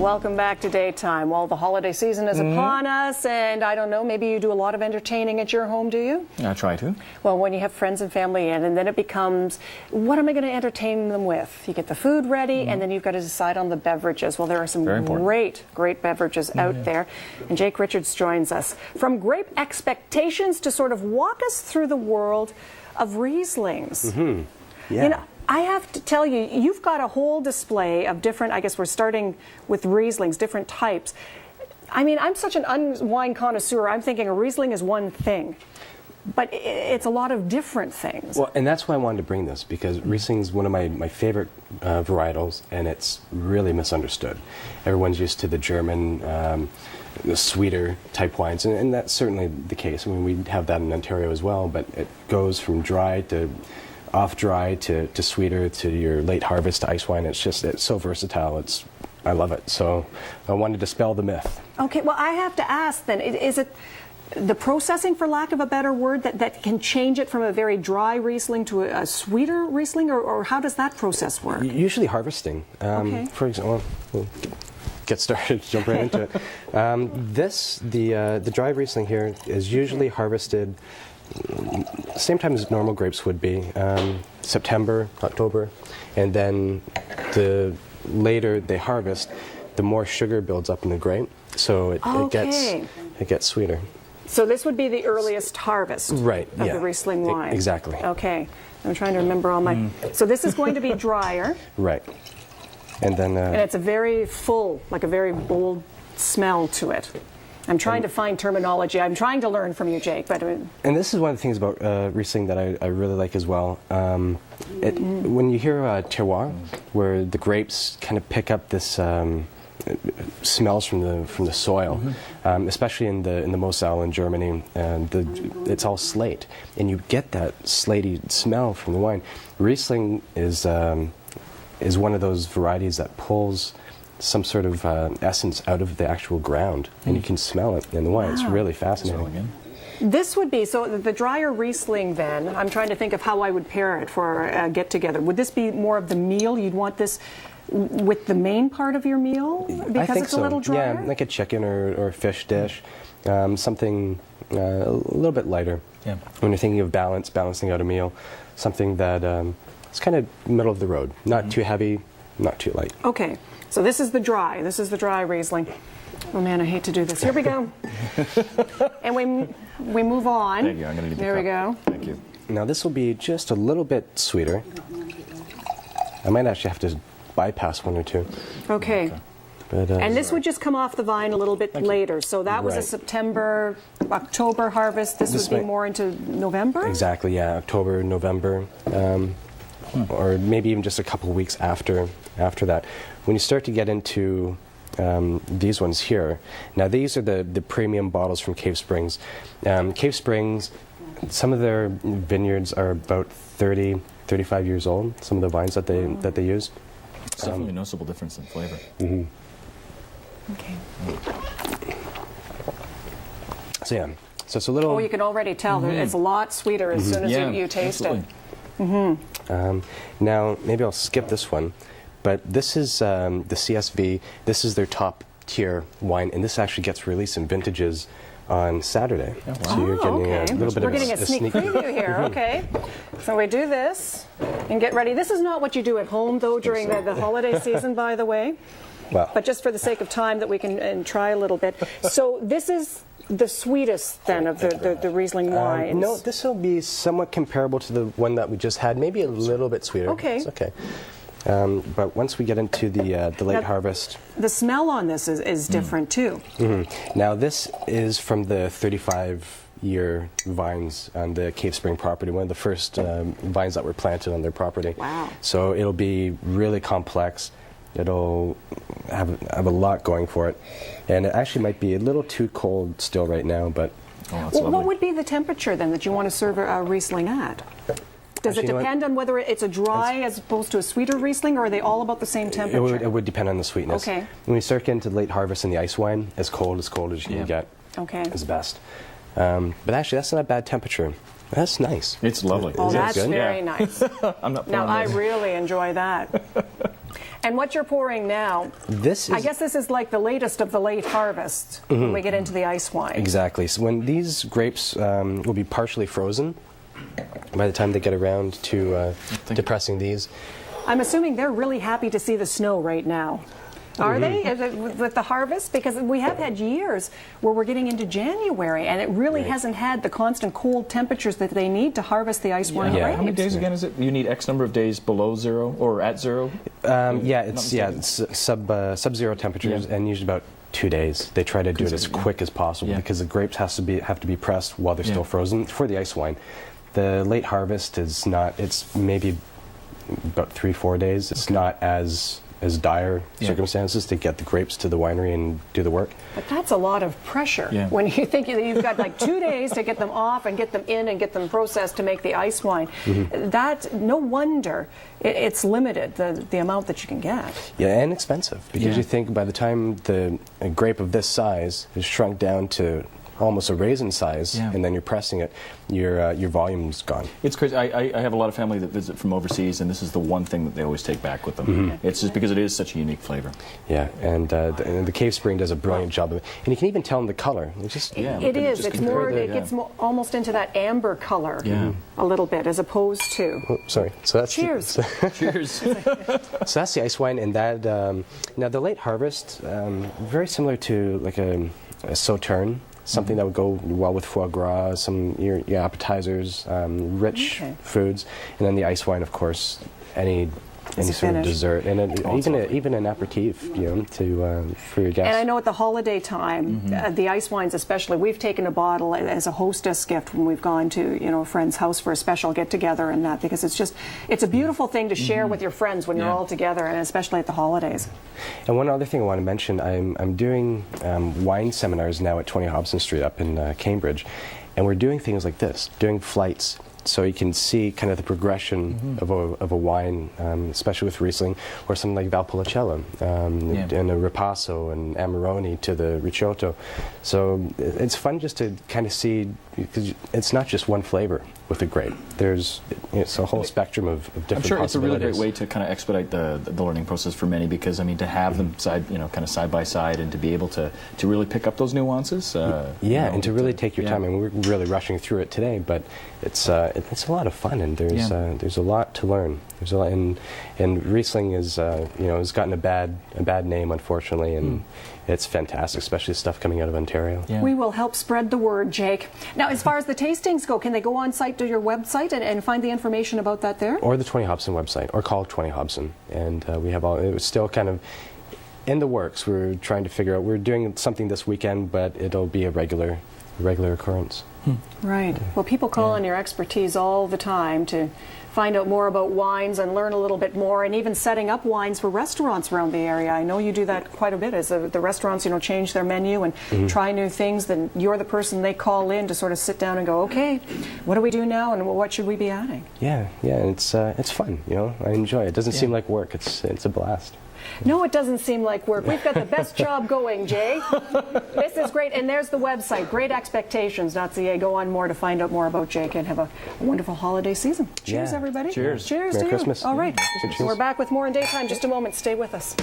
Welcome back to Daytime. Well, the holiday season is upon us, and I don't know, maybe you do a lot of entertaining at your home, do you? I try to. Well, when you have friends and family in, and then it becomes, what am I going to entertain them with? You get the food ready, and then you've got to decide on the beverages. Well, there are some great beverages out there, and Jake Richards joins us. From grape expectations to sort of walk us through the world of Rieslings. Yeah. You know, I have to tell you, you've got a whole display of different, I guess we're starting with Rieslings, different types. I mean, I'm such an wine connoisseur, I'm thinking a Riesling is one thing, but it's a lot of different things. Well, and that's why I wanted to bring this, because Riesling is one of my favorite varietals, and it's really misunderstood. Everyone's used to the German, the sweeter type wines, and that's certainly the case. I mean, we have that in Ontario as well, but it goes from dry to off dry to sweeter to your late harvest to ice wine. It's so versatile. I love it. So I wanted to dispel the myth. Okay, well, I have to ask then, is it the processing, for lack of a better word, that can change it from a very dry Riesling to a sweeter Riesling, or how does that process work? Usually harvesting. Okay. For example, we'll get started, jump right into it. The dry Riesling here is usually harvested same time as normal grapes would be, September, October, and then the later they harvest, the more sugar builds up in the grape, so it gets sweeter. So this would be the earliest harvest of the Riesling wine. Exactly. Okay, I'm trying to remember all my. So this is going to be drier. Right, and then and it's a very full, like a very bold smell to it. I'm trying to find terminology. I'm trying to learn from you, Jake. But and this is one of the things about Riesling that I really like as well. When you hear terroir, where the grapes kind of pick up this smells from the soil, especially in the Moselle in Germany, and it's all slate, and you get that slatey smell from the wine. Riesling is one of those varieties that pulls some sort of essence out of the actual ground, and you can smell it in the wine. Wow. It's really fascinating. This would be, so the drier Riesling then, I'm trying to think of how I would pair it for a get-together. Would this be more of the meal? You'd want this with the main part of your meal? Because I think it's a little drier? Yeah, like a chicken or fish dish, something a little bit lighter. Yeah. When you're thinking of balancing out a meal, something that is kind of middle of the road, not too heavy, not too light. Okay. So this is the dry Riesling. Oh man, I hate to do this. Here we go. And we move on. Thank you. I'm going to need the There we cup. go. Thank you. Now this will be just a little bit sweeter. I might actually have to bypass one or two. Okay. But, and this would just come off the vine a little bit later. So that was a September, October harvest. This would be more into November? Exactly, yeah. October, November, or maybe even just a couple of weeks after that. When you start to get into these ones here, now these are the premium bottles from Cave Springs. Cave Springs, some of their vineyards are about 30, 35 years old, some of the vines that they use. It's definitely a noticeable difference in flavor. Okay. So yeah, so it's a little... Oh, you can already tell that it's a lot sweeter as soon as you taste it. Now, maybe I'll skip this one. But this is the CSV. This is their top tier wine, and this actually gets released in vintages on Saturday. Oh, wow. So you're getting a little bit We're of getting a sneak preview here. Okay. So we do this and get ready. This is not what you do at home, though, during the holiday season, by the way. Well, but just for the sake of time that we can try a little bit. So this is the sweetest, then, of the Riesling wines. No, this will be somewhat comparable to the one that we just had, maybe a little bit sweeter. Okay. It's okay. But once we get into the late harvest... The smell on this is different, too. Now, this is from the 35-year vines on the Cave Spring property, one of the first vines that were planted on their property. Wow. So it'll be really complex. It'll have a lot going for it. And it actually might be a little too cold still right now, but... what would be the temperature, then, that you want to serve a Riesling at? Does it depend on whether it's a dry as opposed to a sweeter Riesling, or are they all about the same temperature? It would depend on the sweetness. Okay. When we start getting to late harvest in the ice wine, as cold as you can get is best. But actually, that's not a bad temperature. That's nice. It's lovely. Oh, that's very nice. I'm not now, I really enjoy that. And what you're pouring now, I guess this is like the latest of the late harvest when we get into the ice wine. Exactly. So when these grapes will be partially frozen by the time they get around to pressing these. I'm assuming they're really happy to see the snow right now. Are they, with the harvest? Because we have had years where we're getting into January, and it really hasn't had the constant cold temperatures that they need to harvest the ice wine grapes. How many days again is it? You need X number of days below zero or at zero? It's sub-zero temperatures, and usually about 2 days. They try to do it as quick as possible because the grapes have to be pressed while they're still frozen for the ice wine. The late harvest is not. It's maybe about 3-4 days. It's not as dire circumstances to get the grapes to the winery and do the work. But that's a lot of pressure when you think you've got like 2 days to get them off and get them in and get them processed to make the ice wine. That, no wonder it's limited, the amount that you can get. Yeah, and expensive, because you think by the time a grape of this size is shrunk down to almost a raisin size, and then you're pressing it, your volume's gone. It's crazy. I have a lot of family that visit from overseas, and this is the one thing that they always take back with them. It's just because it is such a unique flavor. Yeah, and the Cave Spring does a brilliant job of it, and you can even tell in the color. It's just it is. It's more. It gets almost into that amber color a little bit, as opposed to. Oh, sorry. So that's cheers. Cheers. So that's the ice wine, and that now the late harvest, very similar to like a Sauterne. Something that would go well with foie gras, some your appetizers, rich foods, and then the ice wine, of course, any sort of dessert, and even an aperitif, for your guests. And I know at the holiday time, the ice wines especially, we've taken a bottle as a hostess gift when we've gone to a friend's house for a special get together and that, because it's a beautiful thing to share with your friends when you're all together, and especially at the holidays. And one other thing I want to mention, I'm doing wine seminars now at 20 Hobson Street up in Cambridge, and we're doing things like this, doing flights. So you can see kind of the progression of a wine, especially with Riesling, or something like Valpolicella, and a Ripasso and Amarone to the Ricciotto. So it's fun just to kind of see, because it's not just one flavor with a grape. It's a whole spectrum of different possibilities. I'm sure it's a really great way to kind of expedite the learning process for many, because I mean, to have them kind of side by side, and to be able to really pick up those nuances. And to really take your time. I mean, we're really rushing through it today, but it's a lot of fun, and there's a lot to learn. There's a lot, and Riesling is has gotten a bad name, unfortunately, and it's fantastic, especially stuff coming out of Ontario. Yeah. We will help spread the word, Jake. Now, as far as the tastings go, can they go on site to your website and find the information about that there? Or the 20 Hobson website, or call 20 Hobson, and we have all. It was still kind of in the works. We're trying to figure out. We're doing something this weekend, but it'll be a regular occurrence. Right. Well, people call on your expertise all the time to find out more about wines and learn a little bit more, and even setting up wines for restaurants around the area. I know you do that quite a bit as the restaurants, change their menu and try new things. Then you're the person they call in to sort of sit down and go, okay, what do we do now, and what should we be adding? Yeah, it's fun. I enjoy it. It doesn't seem like work. It's a blast. No, it doesn't seem like work. We've got the best job going, Jay. This is great. And there's the website, greatexpectations.ca. Go on more to find out more about Jake, and have a wonderful holiday season. Cheers, everybody. Cheers. Cheers Merry to Christmas. you. All right. Cheers. We're back with more in daytime. Just a moment. Stay with us.